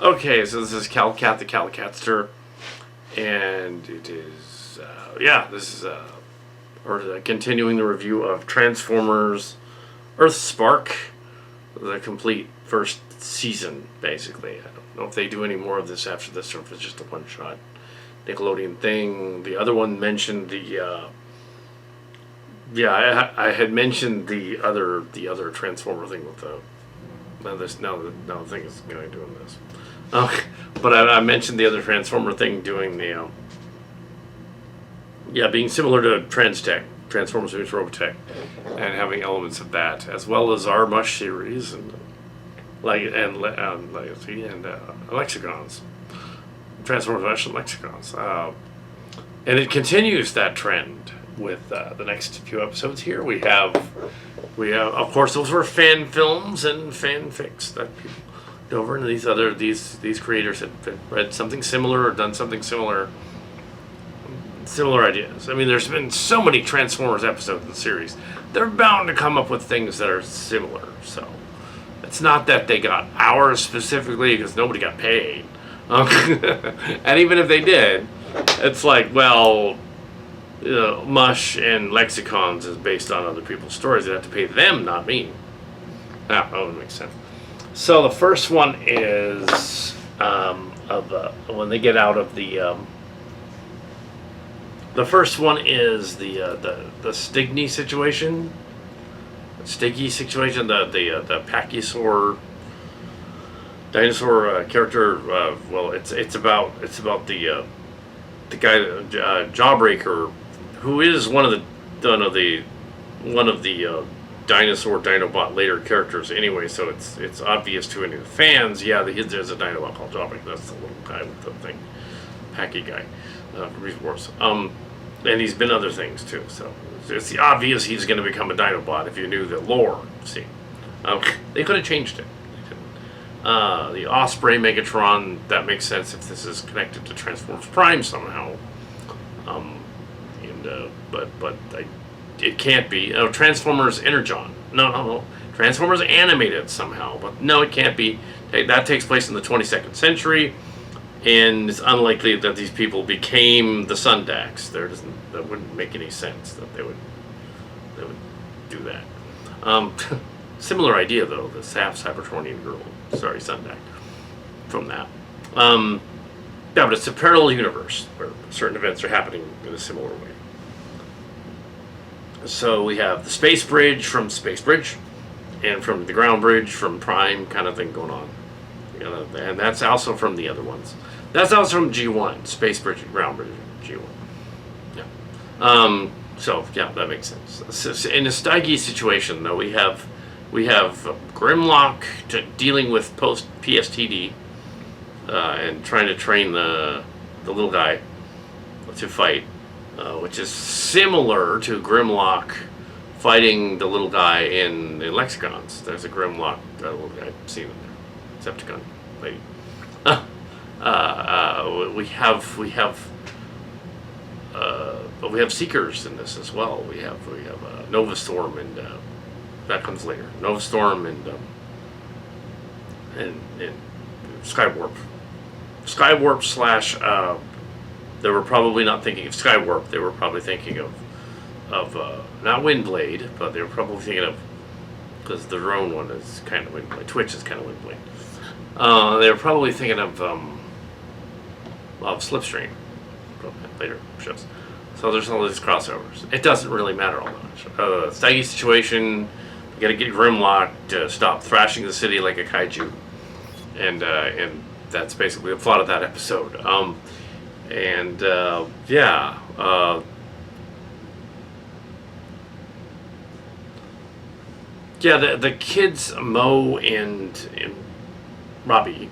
Okay, so this is Calcat the Calicatster, and it is, this is, continuing the review of Transformers Earthspark, the complete first season, basically. I don't know if they do any more of this after this, or if it's just a one-shot Nickelodeon thing. The other one mentioned I had mentioned the other Transformer thing with the. Now the thing is going doing this. But I mentioned the other Transformer thing doing the being similar to Transformers meets Robotech, and having elements of that, as well as our Mush series and Legacy and Lexicons, Transformers Mush and Lexicons, and it continues that trend with the next few episodes. Here we have, of course, those were fan films and fanfics that people did over, and these creators had read something similar or done something similar ideas. I mean, there's been so many Transformers episodes in the series. They're bound to come up with things that are similar. So it's not that they got ours specifically because nobody got paid. And even if they did, it's like, well, Mush and Lexicons is based on other people's stories. They have to pay them, not me. That would make sense. So the first one is when they get out of the. The first one is the Stigny situation, the Pachysaur dinosaur character. Well, it's about the guy, Jawbreaker, who is one of the dinosaur Dinobot later characters anyway. So it's obvious to any of the fans. Yeah, there's a Dinobot called Jawbreaker. That's the little guy with the thing, Packy guy. Reef Wars. And he's been other things too, so it's obvious he's going to become a Dinobot if you knew the lore. See, they could have changed it. The Osprey Megatron, that makes sense if this is connected to Transformers Prime somehow. It can't be. Transformers Energon. No. Transformers Animated somehow, but no, it can't be. That takes place in the 22nd century. And it's unlikely that these people became the Sundax. That wouldn't make any sense that they would do that. Similar idea though, the Cybertronian girl, Sundax, from that. But it's a parallel universe where certain events are happening in a similar way. So we have the space bridge from Space Bridge, and from the ground bridge from Prime, kind of thing going on. And that's also from the other ones. That's also from G1, Space Bridge and Ground Bridge, G1. Yeah. That makes sense. In a Steige situation, though, we have Grimlock dealing with post PSTD and trying to train the little guy to fight, which is similar to Grimlock fighting the little guy in Lexicons. There's a Grimlock little guy I've seen in there. Decepticon lady. We have Seekers in this as well. We have Nova Storm, and that comes later. Nova Storm and Skywarp. Skywarp slash. They were probably not thinking of Skywarp. They were probably thinking of not Windblade, but they were probably thinking of, because the drone one is kind of Windblade. Twitch is kind of Windblade. They were probably thinking of Slipstream from later shows. So there's all these crossovers. It doesn't really matter all that much. Steige situation, you gotta get Grimlock to stop thrashing the city like a kaiju. And that's basically the plot of that episode. The kids, Mo and Robbie,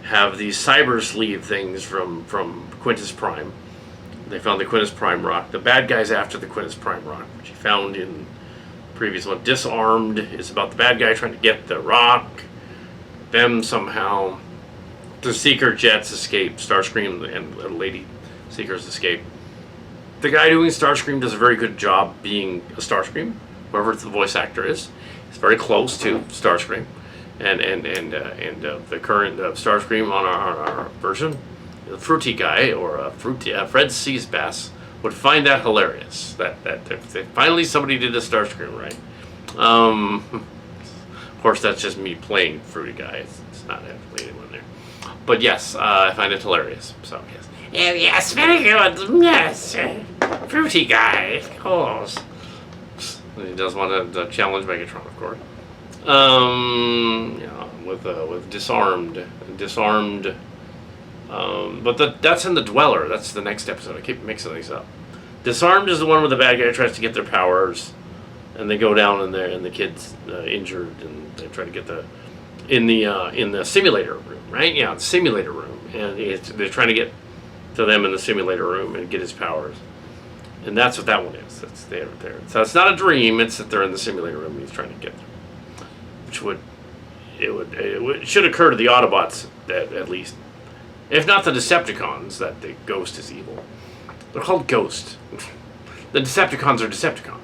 have these cyber sleeve things from Quintus Prime. They found the Quintus Prime rock. The bad guys after the Quintus Prime rock, which he found in the previous one. Disarmed is about the bad guy trying to get the rock. Them somehow. The Seeker jets escape. Starscream and Lady Seekers escape. The guy doing Starscream does a very good job being a Starscream, whoever the voice actor is. It's very close to Starscream. and the current Starscream on our version, the Fruity guy or Fred Sees Bass would find that hilarious. That finally somebody did a Starscream right. Of course, that's just me playing Fruity guy. It's not actually anyone there. But yes, I find it hilarious. So yes. Yeah, yes, very good. Yes, Fruity guy, of course. He does want to challenge Megatron, of course. With disarmed. But that's in the Dweller. That's the next episode. I keep mixing these up. Disarmed is the one where the bad guy tries to get their powers, and they go down in there, and the kid's injured, and they try to get in the simulator room, right? Yeah, the simulator room, and they're trying to get to them in the simulator room and get his powers, and that's what that one is. That's there. So it's not a dream. It's that they're in the simulator room. And he's trying to get them, which it should occur to the Autobots at least, if not the Decepticons, that the Ghost is evil. They're called Ghost. The Decepticons are Decepticons.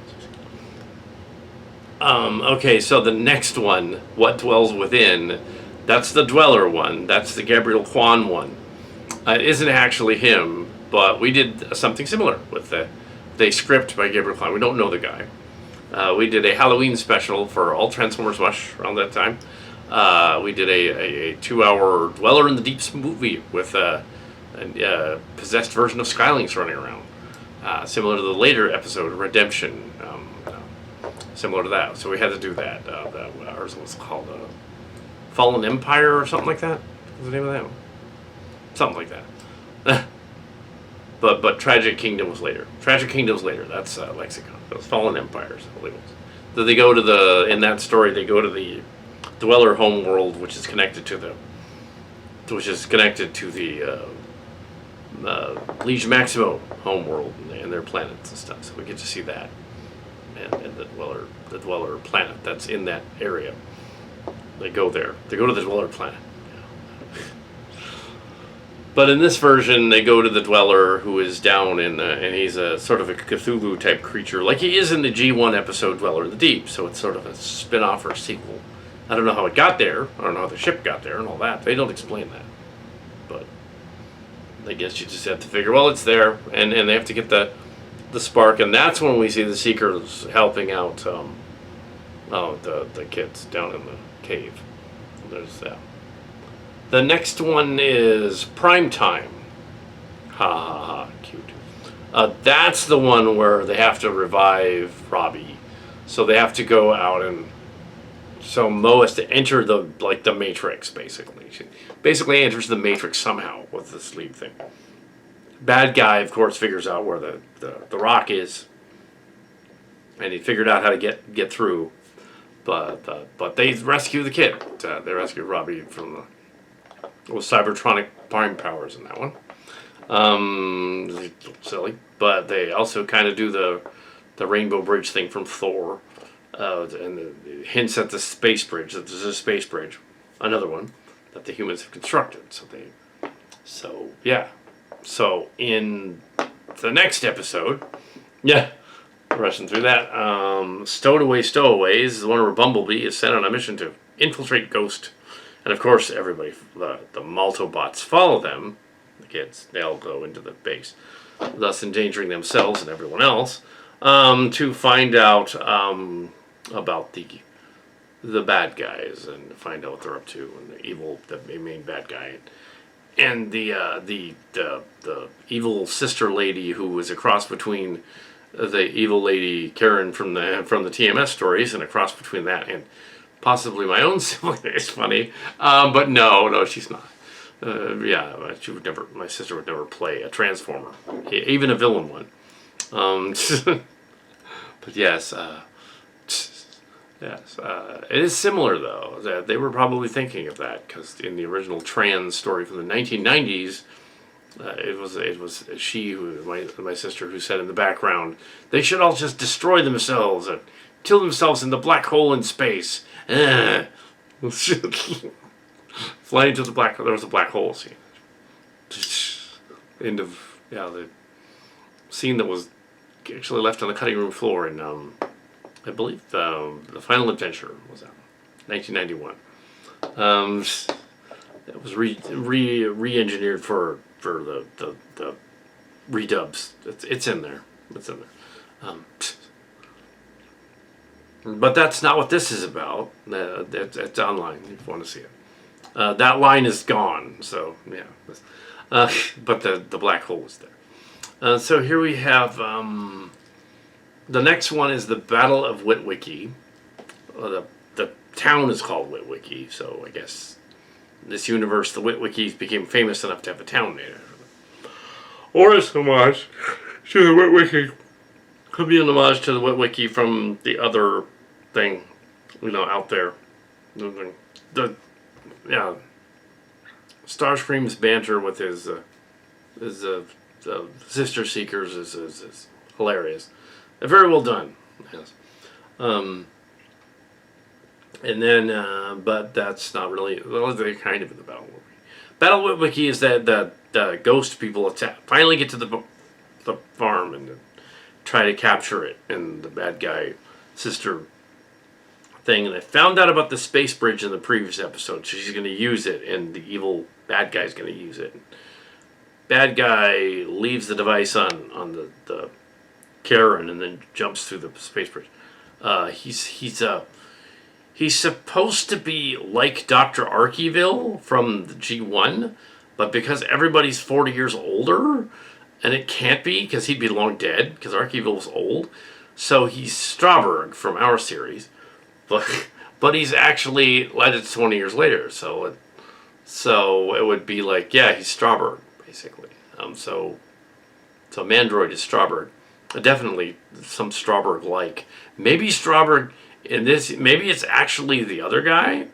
Okay, so the next one, What Dwells Within, that's the Dweller one. That's the Gabriel Kwan one. It isn't actually him, but we did something similar with the script by Gabriel Kwan. We don't know the guy. We did a Halloween special for all Transformers Mush around that time. We did a 2-hour Dweller in the Deeps movie with a possessed version of Skylings running around. Similar to the later episode, Redemption. Similar to that. So we had to do that. Ours was called Fallen Empire or something like that. What's the name of that one? Something like that. But Tragic Kingdom was later. Tragic Kingdom's later. That's Lexicon. Those Fallen Empires, I believe it was. So they go to in that story, they go to the Dweller homeworld, which is connected to the Liege Maximo homeworld and their planets and stuff. So we get to see that, and the Dweller planet that's in that area. They go there. They go to the Dweller planet. But in this version, they go to the Dweller, who is down and he's a sort of a Cthulhu type creature, like he is in the G1 episode Dweller in the Deep. So it's sort of a spin-off or a sequel. I don't know how it got there. I don't know how the ship got there and all that. They don't explain that. But I guess you just have to figure, well, it's there, and they have to get the spark, and that's when we see the Seekers helping out the kids down in the cave. There's that. The next one is Prime Time. Ha ha ha, cute. That's the one where they have to revive Robbie. So they have to go out and so Mo has to enter the Matrix, basically. She basically enters the Matrix somehow with the sleep thing. Bad guy, of course, figures out where the rock is, and he figured out how to get through. But they rescue the kid. They rescue Robbie from the Cybertronic prime powers in that one. Silly, but they also kind of do the Rainbow Bridge thing from Thor. And the hints at the space bridge, that there's a space bridge, another one, that the humans have constructed. So in the next episode, rushing through that, Stowaways is the one where Bumblebee is sent on a mission to infiltrate Ghost. And of course, everybody, the Maltobots follow them, the kids, they all go into the base, thus endangering themselves and everyone else, to find out about the bad guys and find out what they're up to, and the main bad guy, and the evil sister lady who was a cross between the evil lady Karen from the TMS stories and a cross between that and possibly my own sibling. It's funny, but no, she's not. She would never. My sister would never play a Transformer, even a villain one. But yes. Yes, it is similar though. They were probably thinking of that because in the original Trans story from the 1990s, it was she who my sister who said in the background, they should all just destroy themselves and kill themselves in the black hole in space. Flying to the black hole. There was a black hole scene. End of the scene that was actually left on the cutting room floor in I believe the Final Adventure was out, 1991. It was re-engineered for the redubs. It's in there. It's in there. But that's not what this is about. It's online if you want to see it. That line is gone. So yeah. But the black hole is there. So here we have the next one is the Battle of Witwicky. The town is called Witwicky, so I guess in this universe the Witwickies became famous enough to have a town named after them. Or as homage to the Witwicky. Could be an homage to the Witwicky from the other thing, out there. Starscream's banter with his sister seekers is hilarious. Very well done. Yes. And then, but that's not really. Well, they're kind of in the Battle of Witwicky. Battle of Witwicky is that the ghost people finally get to the farm and try to capture it, and the bad guy sister thing. And I found out about the space bridge in the previous episode. So she's going to use it, and the evil bad guy's going to use it. Bad guy leaves the device on the Karen and then jumps through the space bridge. He's supposed to be like Dr. Arkeville from the G1, but because everybody's 40 years older, and it can't be because he'd be long dead because Arkeville was old, so he's Strawberg from our series, but he's actually, it's 20 years later, so it would be like, yeah, he's Strawberg basically. So Mandroid is Strawberg. Definitely some Strawberg-like. Maybe Strawberg in this. Maybe it's actually the other guy,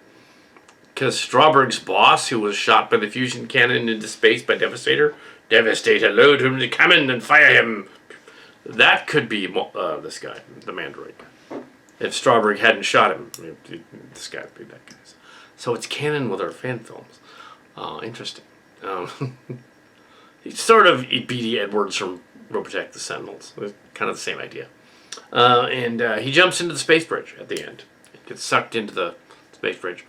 because Strawberg's boss, who was shot by the fusion cannon into space by Devastator, load him to come in and fire him. That could be this guy, the Mandroid guy. If Strawberg hadn't shot him, this guy would be that guy. So it's canon with our fan films. Interesting. He's sort of B.D. Edwards from Robotech the Sentinels. Kind of the same idea. And he jumps into the space bridge at the end. He gets sucked into the space bridge,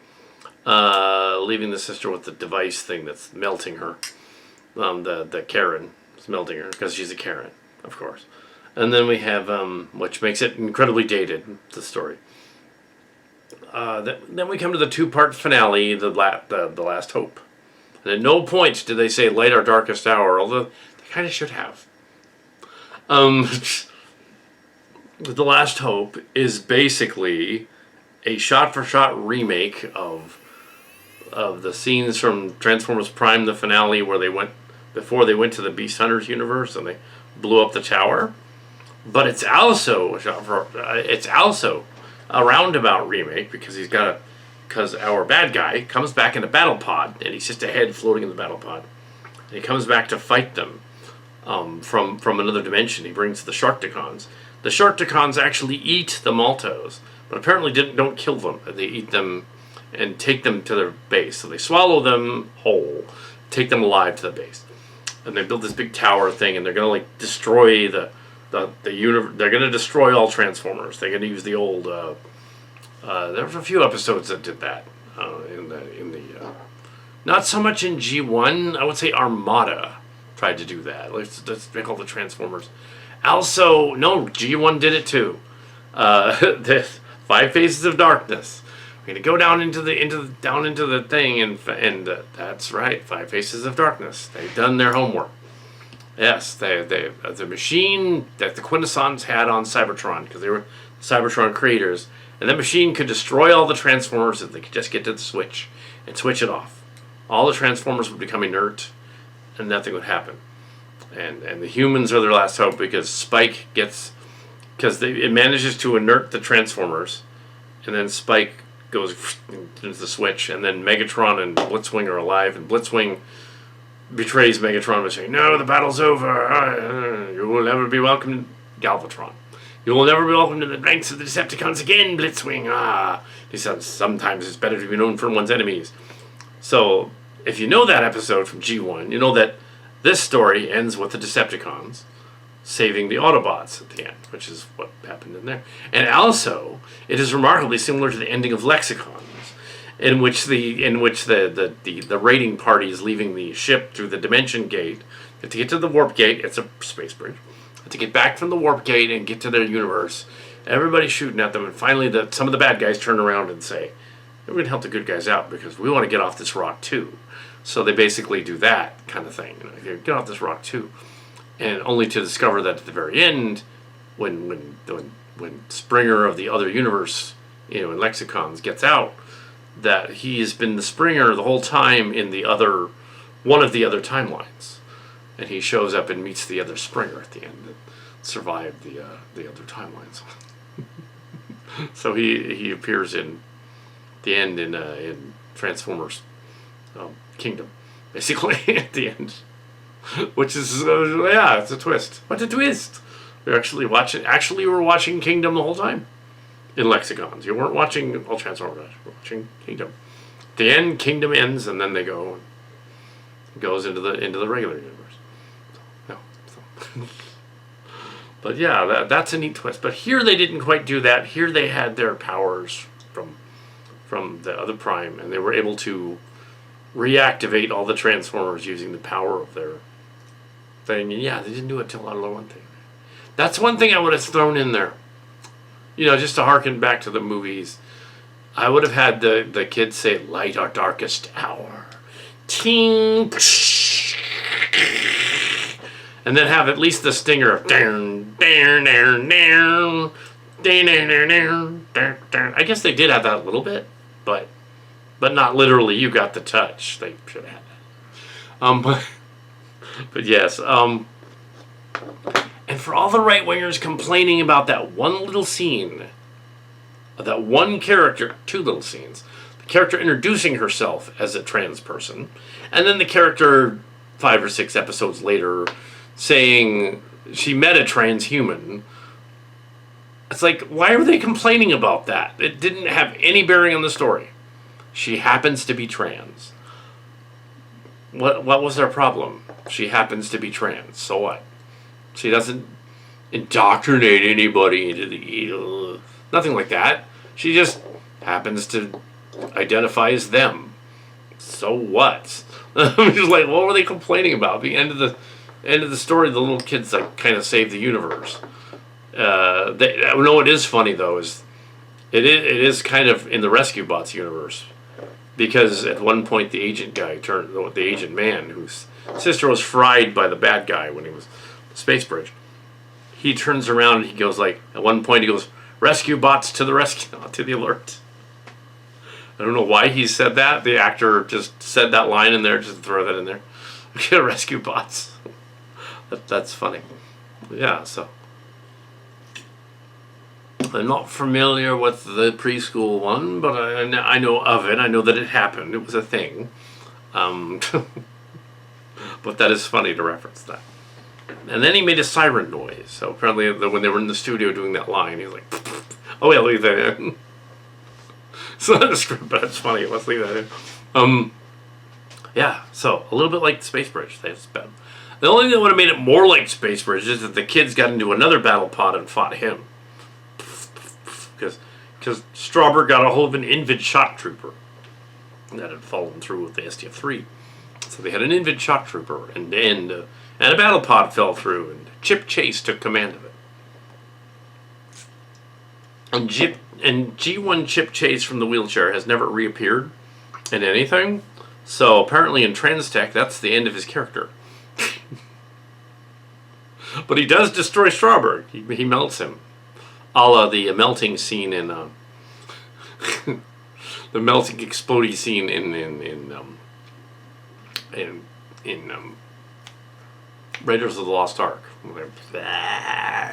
leaving the sister with the device thing that's melting her. The Karen is melting her because she's a Karen, of course. And then we have, which makes it incredibly dated, the story. Then we come to the two-part finale, the Last Hope. And at no point did they say light our darkest hour, although they kind of should have. The Last Hope is basically a shot-for-shot remake of the scenes from Transformers Prime, the finale, where they went before they went to the Beast Hunters universe and they blew up the tower. But it's also a roundabout remake because our bad guy comes back in a battle pod and he's just a head floating in the battle pod. And he comes back to fight them from another dimension. He brings the Sharkticons. The Sharkticons actually eat the Maltos, but apparently don't kill them. They eat them and take them to their base. So they swallow them whole, take them alive to the base. And they build this big tower thing, and they're going to destroy the universe. They're going to destroy all Transformers. They're going to use the old. There was a few episodes that did that not so much in G1. I would say Armada tried to do that. Let's make all the Transformers. Also, no, G1 did it too. The 5 Faces of Darkness. We're gonna go down into the thing, and that's right, 5 Faces of Darkness. They've done their homework. Yes, the machine that the Quintessons had on Cybertron, because they were Cybertron creators, and that machine could destroy all the Transformers if they could just get to the switch and switch it off. All the Transformers would become inert, and nothing would happen. And the humans are their last hope because Spike it manages to inert the Transformers, and then Spike goes into the switch, and then Megatron and Blitzwing are alive, and Blitzwing betrays Megatron by saying, "No, the battle's over. You will never be welcome, Galvatron. You will never be welcome to the ranks of the Decepticons again, Blitzwing. He says, sometimes it's better to be known for one's enemies." So, if you know that episode from G1, you know that this story ends with the Decepticons saving the Autobots at the end, which is what happened in there. And also, it is remarkably similar to the ending of Lexicons. in which the raiding party is leaving the ship through the dimension gate. To get to the warp gate, it's a space bridge. To get back from the warp gate and get to their universe, everybody's shooting at them, and finally some of the bad guys turn around and say, we're going to help the good guys out because we want to get off this rock too. So they basically do that kind of thing. Get off this rock too. And only to discover that at the very end, when Springer of the other universe, in Lexicons, gets out, that he has been the Springer the whole time in one of the other timelines. And he shows up and meets the other Springer at the end that survived the other timelines. So he appears in the end in Transformers Kingdom, basically at the end, which is it's a twist. What a twist! We're actually watching. Actually, we were watching Kingdom the whole time in Lexicons. You weren't watching all Transformers. You were watching Kingdom. At the end, Kingdom ends, and then it goes into the regular universe. But yeah, that's a neat twist. But here they didn't quite do that. Here they had their powers from the other Prime, and they were able to reactivate all the Transformers using the power of their thing. And yeah, they didn't do it till out of one thing. That's one thing I would have thrown in there. Just to harken back to the movies, I would have had the kids say, "Light our darkest hour." Ting. Psh, and then have at least the stinger of down, down, down, down, down, down, down. I guess they did have that a little bit, but not literally. You got the touch. They should have had that. But yes. And for all the right wingers complaining about that one little scene, that one character, two little scenes, the character introducing herself as a trans person, and then the character 5 or 6 episodes later saying she met a transhuman. It's like, why are they complaining about that? It didn't have any bearing on the story. She happens to be trans. What was their problem? She happens to be trans. So what? She doesn't indoctrinate anybody into the nothing like that. She just happens to identify as them. So what? I'm just like, what were they complaining about? At the end of the story, the little kids kind of save the universe. What is funny though is it is kind of in the Rescue Bots universe, because at one point the agent man whose sister was fried by the bad guy when he was Space Bridge. He turns around and he goes at one point he goes, "Rescue Bots to the rescue, to the alert." I don't know why he said that. The actor just said that line in there just to throw that in there. Rescue Bots. That's funny. Yeah, so I'm not familiar with the preschool one, but I know of it. I know that it happened. It was a thing. But that is funny to reference that. And then he made a siren noise. So apparently when they were in the studio doing that line, he was like, "Oh yeah, leave that in." It's not in the script, but it's funny. Let's leave that in. Yeah, so a little bit like Space Bridge. The only thing that would have made it more like Space Bridge is that the kids got into another battle pod and fought him. Because Strawberry got a hold of an Invid shock trooper that had fallen through with the STF-3. So they had an Invid shock trooper, and a battle pod fell through, and Chip Chase took command of it. And G1 Chip Chase from the wheelchair has never reappeared in anything. So apparently in Transtech, that's the end of his character. But he does destroy Strawberry. He melts him. A la the melting scene in the melting exploding scene in Raiders of the Lost Ark.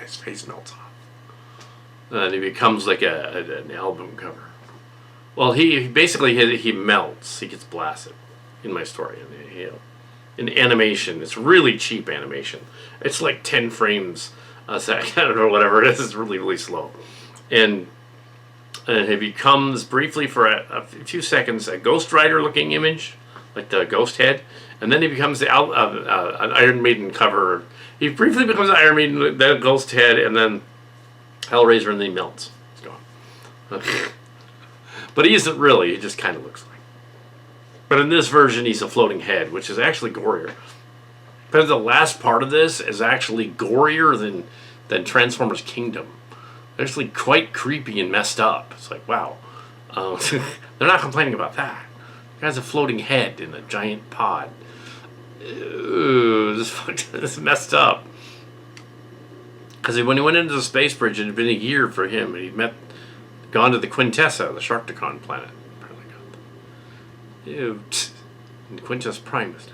His face melts off. And he becomes like an album cover. Well, he basically he melts. He gets blasted in my story. And in animation, it's really cheap animation. It's like 10 frames a second, I don't know, whatever it is. It's really, really slow. And he becomes briefly for a few seconds a Ghost Rider looking image, like the ghost head. And then he becomes an Iron Maiden cover. He briefly becomes an Iron Maiden, then a ghost head, and then Hellraiser, and then he melts. It's gone. But But he isn't really. He just kind of looks like. But in this version, he's a floating head, which is actually gorier. But the last part of this is actually gorier than Transformers Kingdom. Actually quite creepy and messed up. It's like, wow. They're not complaining about that. The guy's a floating head in a giant pod. Ew, this is messed up. Because when he went into the space bridge, it had been a year for him, and he'd gone to the Quintessa, the Sharkticon planet. Ew, Quintus Prime is dead.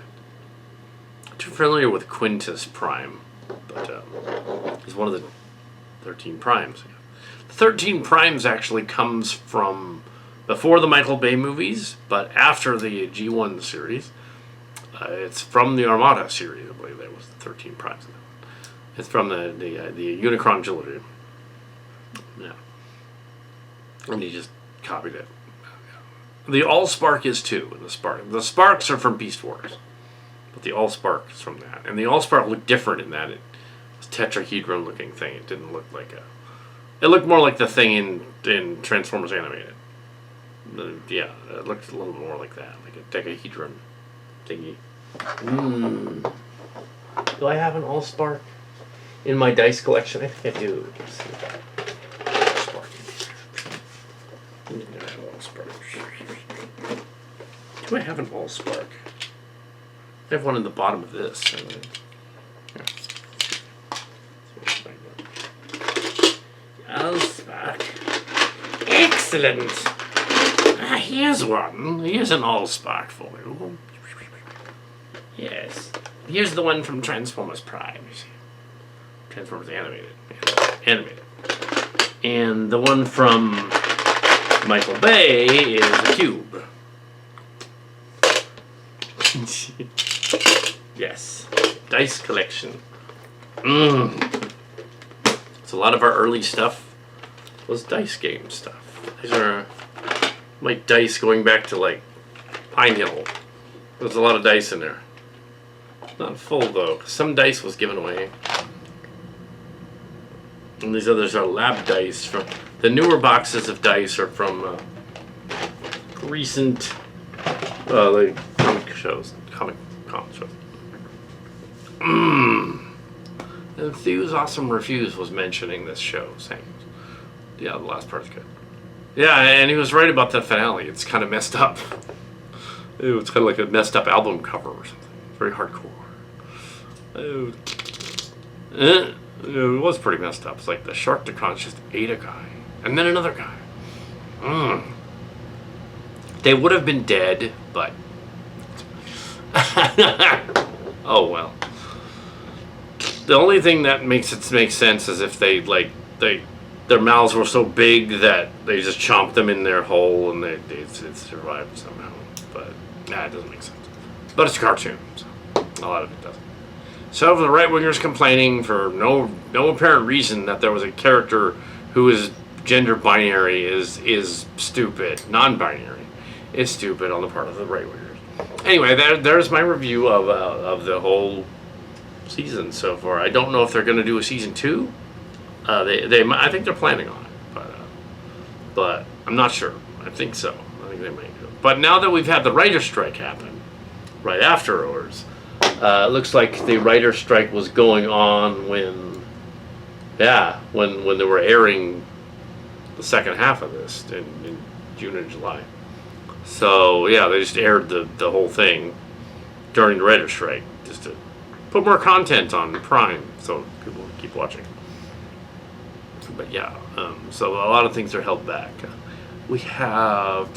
I'm too familiar with Quintus Prime, but he's one of the 13 Primes. The 13 Primes actually comes from before the Michael Bay movies, but after the G1 series. It's from the Armada series, I believe that was the 13 Primes. It's from the Unicron trilogy. Yeah. And he just copied it. The Allspark is too. And the Sparks are from Beast Wars. But the Allspark is from that. And the Allspark looked different in that. It was a tetrahedron looking thing. It didn't look like a... It looked more like the thing in Transformers Animated. Yeah, it looked a little more like that. Like a decahedron thingy. Do I have an Allspark in my dice collection? I think I do. Let's see. Do I have an Allspark? I have one in the bottom of this. Allspark. Excellent. Here's one. Here's an Allspark for you. Yes. Here's the one from Transformers Prime. Transformers Animated. And the one from Michael Bay is a cube. Yes. Dice collection. So a lot of our early stuff was dice game stuff. These are like dice going back to like Pine Hill. There's a lot of dice in there. Not full though. Some dice was given away. And these others are lab dice from the newer boxes of dice are from recent like comic shows. Comic shows. Enthuse Awesome Refuse was mentioning this show, saying, yeah, the last part's good. Yeah, and he was right about the finale. It's kind of messed up. It's kind of like a messed up album cover or something. Very hardcore. It was pretty messed up. It's like the Sharkticons just ate a guy. And then another guy. They would have been dead, but... oh well. The only thing that makes it make sense is if their mouths were so big that they just chomped them in their hole and it survived somehow. But it doesn't make sense. But it's a cartoon, so a lot of it doesn't. So the right wingers complaining for no apparent reason that there was a character who is gender binary is stupid. Non-binary is stupid on the part of the right wingers. Anyway, there's my review of the whole season so far. I don't know if they're going to do a season 2. I think they're planning on it, but I'm not sure. I think so. I think they might do it. But now that we've had the writer's strike happen right afterwards, it looks like the writer's strike was going on when they were airing the second half of this in June and July. So yeah, they just aired the whole thing during the writer's strike just to put more content on Prime so people keep watching. But yeah, so a lot of things are held back. We have...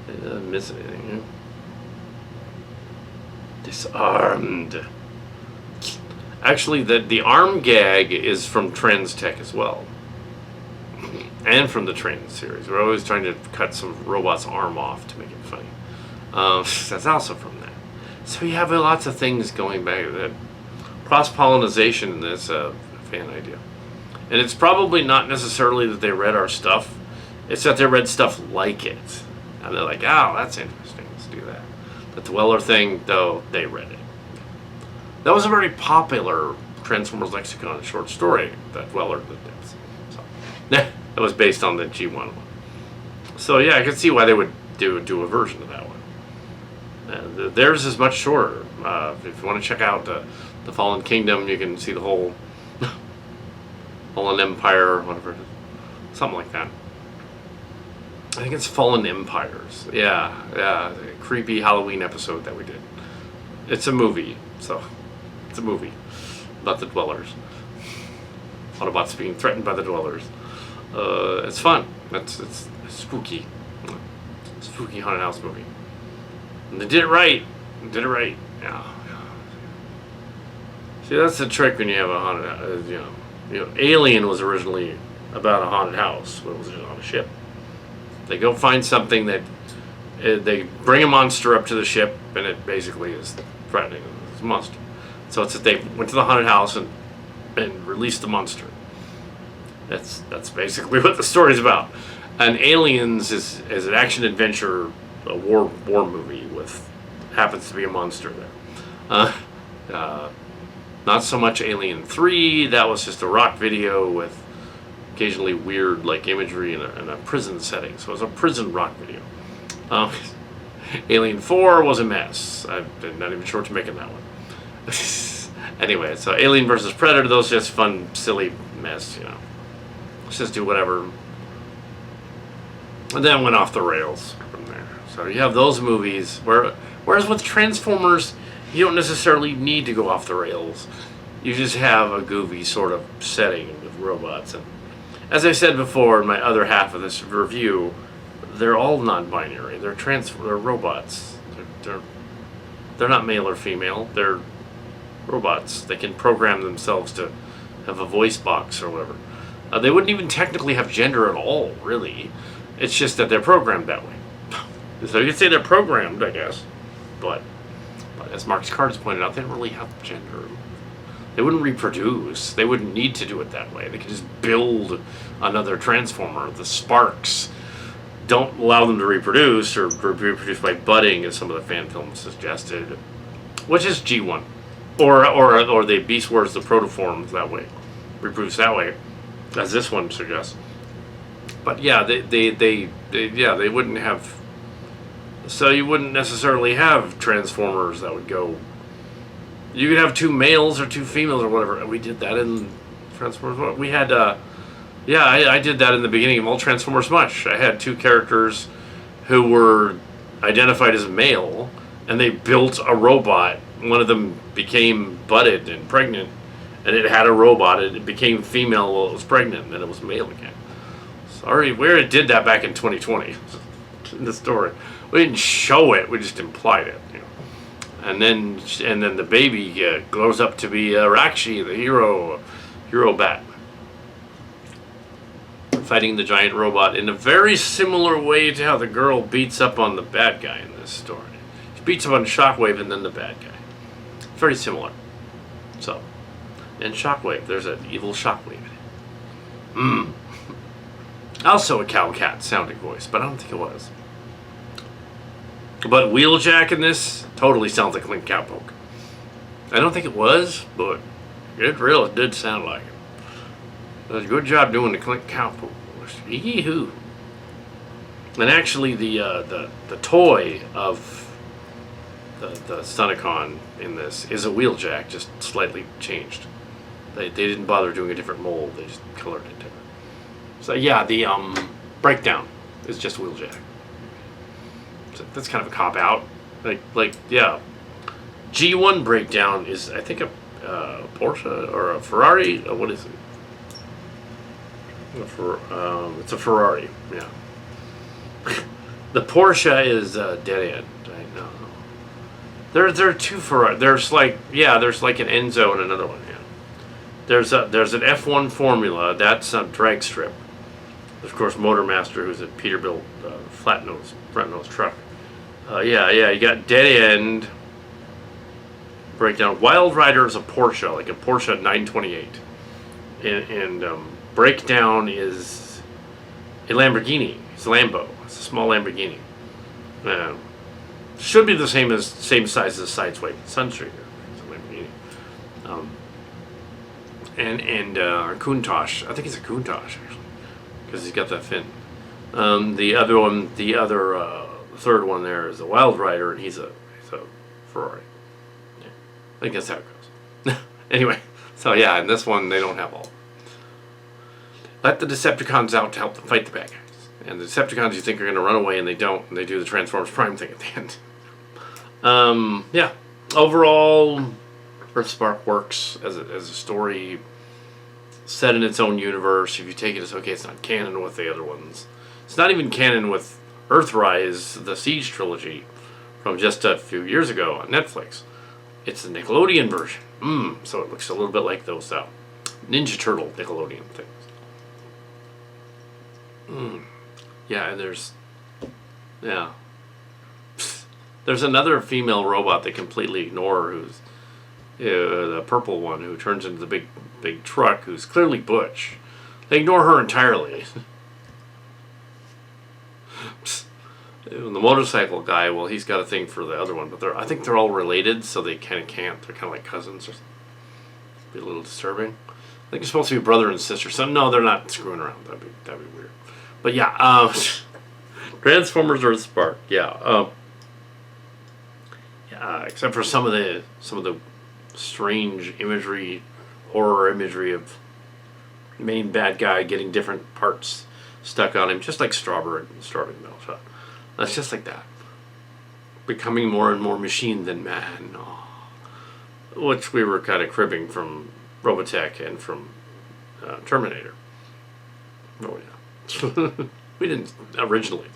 I didn't miss anything. Disarmed. Actually, the arm gag is from Trans Tech as well. And from the Trans series. We're always trying to cut some robot's arm off to make it funny. That's also from that. So you have lots of things going back. Cross-pollination in this fan idea. And it's probably not necessarily that they read our stuff. It's that they read stuff like it. And they're like, oh, that's interesting. Let's do that. The Dweller thing, though, they read it. That was a very popular Transformers Lexicon short story, that Dweller did. So, that was based on the G1 one. So yeah, I can see why they would do a version of that one. Theirs is much shorter. If you want to check out the Fallen Kingdom, you can see the whole Fallen Empire, whatever it is, something like that. I think it's Fallen Empires. Yeah, creepy Halloween episode that we did. It's a movie, so it's a movie about the Dwellers. Autobots being threatened by the Dwellers. It's fun. It's spooky. Spooky haunted house movie. And they did it right. Yeah. See, that's the trick when you have a haunted, Alien was originally about a haunted house. It was on a ship. They go find something that they bring a monster up to the ship, and it basically is threatening. It's a monster. So it's that they went to the haunted house and released the monster. That's basically what the story's about. And Aliens is an action adventure, a war movie with happens to be a monster there. Not so much Alien 3. That was just a rock video with occasionally weird like imagery in a prison setting. So it was a prison rock video. Alien 4 was a mess. I'm not even sure what to make of that one. Anyway, so Alien versus Predator, those just fun, silly mess, Let's just do whatever. And then went off the rails from there. So you have those movies whereas with Transformers, you don't necessarily need to go off the rails. You just have a goofy sort of setting with robots. And as I said before in my other half of this review, they're all non-binary. They're robots. They're not male or female. They're robots. They can program themselves to have a voice box or whatever. They wouldn't even technically have gender at all, really. It's just that they're programmed that way. So you could say they're programmed, I guess. But as Mark's Cards pointed out, they don't really have gender. They wouldn't reproduce. They wouldn't need to do it that way. They could just build another Transformer. The sparks don't allow them to reproduce or reproduce by budding, as some of the fan films suggested, which is G1. Or the Beast Wars, the protoforms that way, reproduce that way, as this one suggests. But yeah, they wouldn't have. So you wouldn't necessarily have Transformers that would go. You could have 2 males or 2 females or whatever. We did that in Transformers. We had, I did that in the beginning of all Transformers Much. I had 2 characters who were identified as male, and they built a robot. One of them became budded and pregnant, and it had a robot. It became female while it was pregnant, and then it was male again. Sorry, we already did that back in 2020 in the story. We didn't show it; we just implied it. And then the baby grows up to be Rakshi, the hero bat, fighting the giant robot in a very similar way to how the girl beats up on the bad guy in this story. She beats up on Shockwave and then the bad guy. Very similar. So, and Shockwave, there's an evil Shockwave in it. Also a cow cat sounding voice, but I don't think it was. But Wheeljack in this totally sounds like Clint Cowpoke. I don't think it was, but it really did sound like it. It was a good job doing the Clint Cowpoke voice. Yee-hoo. And actually, the toy of the Stunticon in this is a Wheeljack, just slightly changed. They didn't bother doing a different mold. They just colored it different. So yeah, the breakdown is just Wheeljack. So that's kind of a cop out. Yeah. G1 breakdown is, I think, a Porsche or a Ferrari. What is it? It's a Ferrari. Yeah. The Porsche is dead end. I know. There are 2 Ferrari. There's like an Enzo and another one. Yeah. There's an F1 Formula. That's a drag strip. Of course, Motormaster, who's a Peterbilt front nose truck. You got Dead End breakdown. Wild Rider is a Porsche, like a Porsche 928, and breakdown is a Lamborghini. It's a Lambo. It's a small Lamborghini. Should be the same size as Sideswipe Sunstreaker. It's a Lamborghini. And Countach. I think it's a Countach actually, because he's got that fin. The third one there is a Wild Rider, and he's a Ferrari. Yeah. I think that's how it goes. Anyway, so yeah, in this one they don't have all. Let the Decepticons out to help them fight the bad guys. And the Decepticons you think are going to run away, and they don't, and they do the Transformers Prime thing at the end. Yeah. Overall, Earthspark works as a story set in its own universe. If you take it as, okay, it's not canon with the other ones. It's not even canon with Earthrise, the Siege trilogy from just a few years ago on Netflix. It's the Nickelodeon version. So it looks a little bit like those Ninja Turtle Nickelodeon things. Yeah, and there's another female robot they completely ignore, who's the purple one who turns into the big truck, who's clearly Butch. They ignore her entirely. The motorcycle guy, well, he's got a thing for the other one, but I think they're all related, so they kind of can't. They're kind of like cousins or something. Be a little disturbing. I think you're supposed to be brother and sister. So no, they're not screwing around. That'd be weird. But yeah, Transformers Earthspark. Yeah, except for some of the strange imagery, horror imagery of main bad guy getting different parts stuck on him, just like Strawberry Metal Shot. That's just like that. Becoming more and more machine than man. Oh. Which we were kind of cribbing from Robotech and from Terminator. Oh yeah. We didn't originally.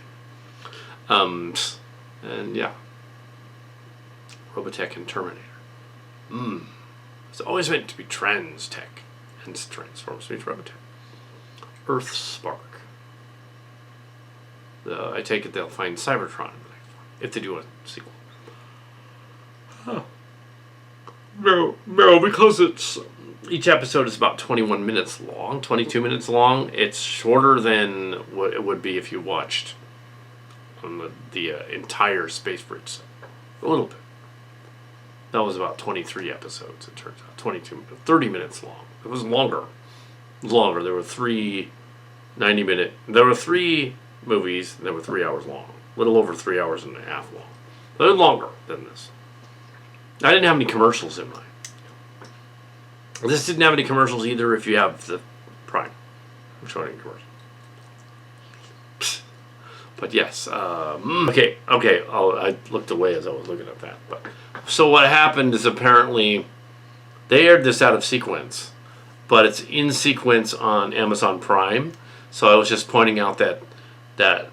And yeah. Robotech and Terminator. It's always meant to be Trans-Tech. Hence Transformers meets Robotech. Earthspark. I take it they'll find Cybertron if they do a sequel. Huh. No, because each episode is about 21 minutes long, 22 minutes long. It's shorter than what it would be if you watched on the entire Space Bridge set. A little bit. That was about 23 episodes, it turns out. 30 minutes long. It was longer. There were 3 90-minute. There were 3 movies that were 3 hours long. A little over 3 hours and a half long. They're longer than this. I didn't have any commercials in mine. This didn't have any commercials either if you have the Prime. I'm showing any commercials. But yes. Okay. I looked away as I was looking at that. But so what happened is apparently they aired this out of sequence. But it's in sequence on Amazon Prime. So I was just pointing out that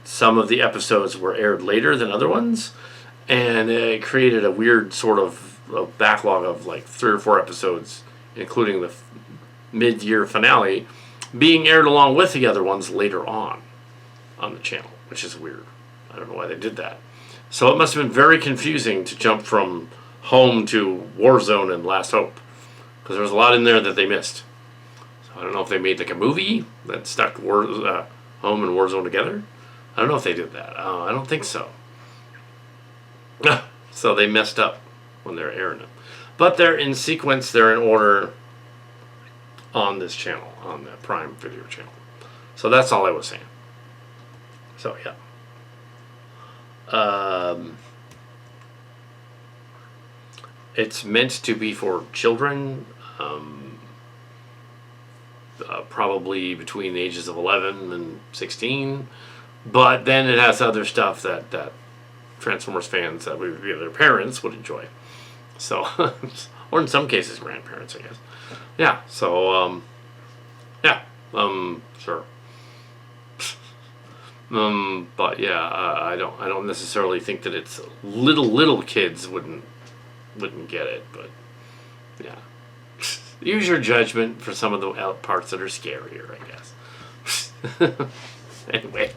some of the episodes were aired later than other ones, and it created a weird sort of a backlog of like 3 or 4 episodes, including the mid-year finale, being aired along with the other ones later on the channel, which is weird. I don't know why they did that. So it must have been very confusing to jump from Home to Warzone and Last Hope, because there was a lot in there that they missed. So I don't know if they made like a movie that stuck Home and Warzone together. I don't know if they did that. I don't think so. So they messed up when they're airing them. But they're in sequence, they're in order on this channel, on the Prime Video channel. So that's all I was saying. So yeah. It's meant to be for children, probably between the ages of 11 and 16. But then it has other stuff that Transformers fans, that their parents would enjoy. So, or in some cases, grandparents, I guess. Yeah. So, yeah. Sure. But yeah, I don't necessarily think that it's little kids wouldn't get it, but yeah. Use your judgment for some of the parts that are scarier, I guess. Anyway.